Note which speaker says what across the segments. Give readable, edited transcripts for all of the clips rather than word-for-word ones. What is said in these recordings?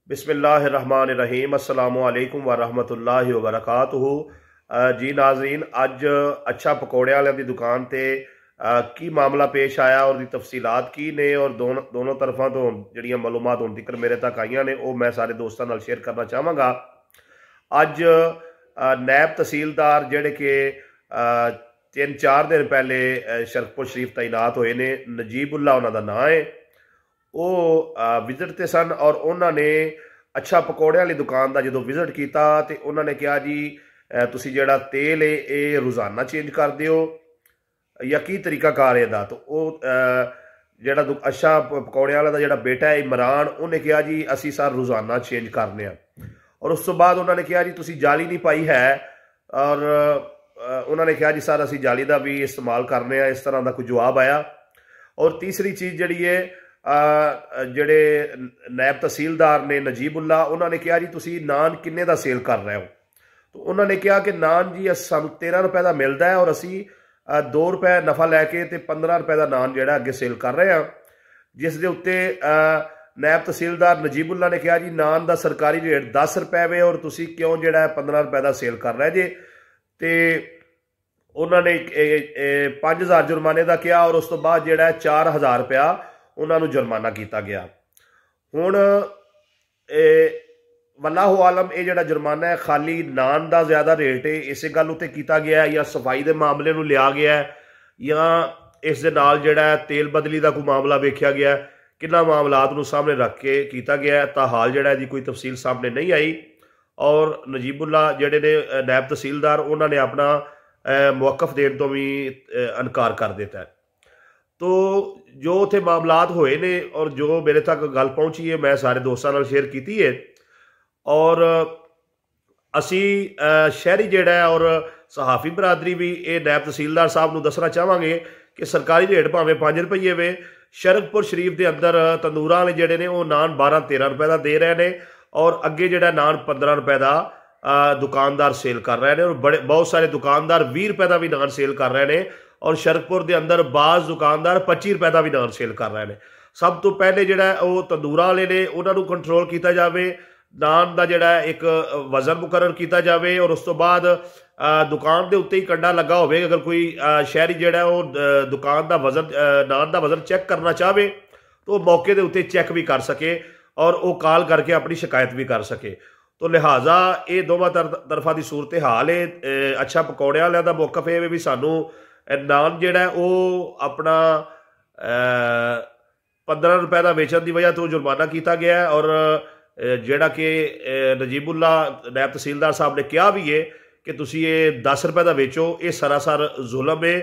Speaker 1: बिस्मिल्लाहिर्रहमानिर्रहीम अस्सलामुअलैकुम वरहमतुल्लाहि वबरकातुहू। जी नाजरीन, अज अच्छा पकौड़े वाले की दुकान ते की मामला पेश आया और तफसीलात की ने और दोनों तरफा तो जड़ियाँ मालूमात हुण तक मेरे तक आईयां ने वो मैं सारे दोस्तों नाल शेयर करना चाहांगा। अज नैब तहसीलदार जिहड़े कि 3-4 दिन पहले शरकपुर शरीफ तैनात होए ने, नजीबुल्ला उन्हां दा नाम है, वो विजिट ते सन और उन्होंने अच्छा पकौड़े वाली दुकान का जो विजिट किया तो उन्होंने कहा जी तुसी जिहड़ा तेल है ये रोज़ाना चेंज कर दिओ या की तरीका कार है। तो जिहड़ा अच्छा पकौड़े वाला का जिहड़ा बेटा है इमरान, उन्हें कहा जी असी सर रोज़ाना चेंज करने। और उस तो बाद उन्होंने कहा जी तुसी जाली नहीं पाई है, और उन्होंने कहा जी सर असी जाली का भी इस्तेमाल करने। इस तरह का कोई जवाब आया। और तीसरी चीज़ जी है, जड़े नैब तहसीलदार ने नजीबुल्ला, उन्होंने कहा जी तुसी नान किन्ने दा सेल कर रहे हो। तो उन्होंने कहा कि नान जी सानू 13 रुपए का मिलता है और असी 2 रुपए नफा लैके तो 15 रुपए का नान जोड़ा अगे सेल कर रहे हैं। जिस दे उत्ते नैब तहसीलदार नजीबुल्ला ने कहा जी नान का सरकारी रेट 10 रुपए वे और तुसी क्यों जोड़ा 15 रुपए का सेल कर रहे जे। तो उन्होंने 5000 जुर्माने का कहा और उस तो बाद जोड़ा 4000 रुपया उन्होंने जुर्माना किया गया। हुण वल्लाहु आलम ये जो जुर्माना है खाली नान का ज्यादा रेट है इस गल उत्ते किया गया है या सफाई के मामले में लिया गया है या इस दे नाल जिहड़ा तेल बदली का कोई मामला वेख्या गया है, किन्ना मामलात नूं सामने रख के किया गया है। ताहाल जिहड़ा दी कोई तफसील सामने नहीं आई और नजीबुल्ला जिहड़े ने नैब तहसीलदार उन्होंने अपना मौकफ देने तो भी इनकार कर दिता है। तो जो उत्थे मामलात होए ने और जो मेरे तक गल पहुंची है मैं सारे दोस्तों नाल शेयर की है। और असी शहरी जिहड़ा है और सहाफ़ी बरादरी भी ये नैब तहसीलदार साहब नूं दसना चाहांगे कि सरकारी रेट भावें 5 रुपये वे, शरकपुर शरीफ के अंदर तंदूरां वाले जिहड़े ने वो नान 12-13 रुपए का दे रहे हैं और अगे जिहड़ा नान 15 रुपए का दुकानदार सेल कर रहे हैं और बहुत सारे दुकानदार 20 रुपए का भी नान सेल कर रहे हैं और शरकपुर के अंदर बाज़ दुकानदार 25 रुपए का भी नान सेल कर रहे हैं। सब तो पहले जिहड़ा वो तंदूरां वाले ने उन्होंने कंट्रोल किया जाए, नान का जिहड़ा एक वजन मुकर्रर किया जाए और उस तो बाद दुकान के उत्ते ही कंडा लगा हो। अगर कोई शहरी जिहड़ा वो दुकान का वजन नान का वजन चैक करना चाहे तो मौके के उत्ते चैक भी कर सके और वो कॉल करके अपनी शिकायत भी कर सके। तो लिहाजा ये दोवां तरफा की सूरत हाल है। अच्छा पकौड़े वाले का मौकफ है भी सानू नान जिहड़ा वो अपना 15 रुपए का वेचन की वजह तो जुर्माना किया गया है और जिहड़ा कि नजीबुल्ला नैब तहसीलदार साहब ने कहा भी है कि तुसी ये 10 रुपए का वेचो, ये सरासर जुल्म है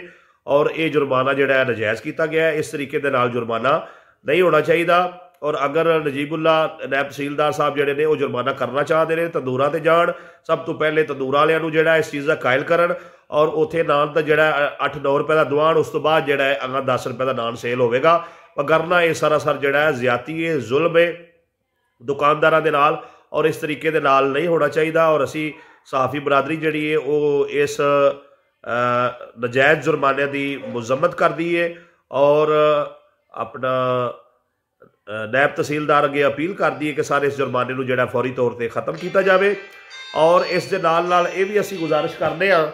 Speaker 1: और ये जुर्माना जिहड़ा है नजायज़ किया गया है। इस तरीके के नाल जुर्माना नहीं होना चाहिए। और अगर नजीबुल्ला नैब तहसीलदार साहब जिहड़े ने वो जुर्माना करना चाहते हैं तंदूरां ते जाण, सब तो पहले तंदूरां वालियां नूं जिहड़ा इस चीज़ का कायल करन और उत्थे नान का जिहड़ा 8-9 रुपए का दवाण, उस तो बाद जिहड़ा है अगर 10 रुपए का नान सेल होगा। वगरना ये सरासर जिहड़ा है ज़्यादती है, जुल्म है दुकानदारां दे नाल और इस तरीके दे नाल नहीं होना चाहिए। और असी सहाफ़ी बरादरी जिहड़ी है वो इस नजायज़ जुर्माने की मजम्मत करती है और अपना नैब तहसीलदार अगे अपील करती है कि सारे इस जुर्माने को जिहड़ा फौरी तौर पर खत्म किया जाए। और इस दे नाल ये भी असी गुजारिश करते हैं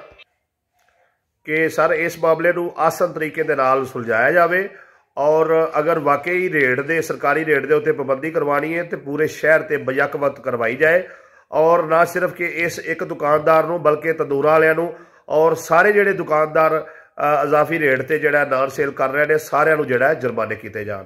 Speaker 1: कि सर इस मामले को आसान तरीके दे नाल सुलझाया जाए और अगर वाकई रेट दे सरकारी रेट के उत्ते पाबंदी करवानी है तो पूरे शहर से बयकवत करवाई जाए और ना सिर्फ कि इस एक दुकानदार नूं बल्कि तंदूरां वालियां नूं और सारे जिहड़े दुकानदार इजाफी रेट से जिहड़ा नान सेल कर रहे हैं सारिआं नूं जिहड़ा जुर्माने किए जाण।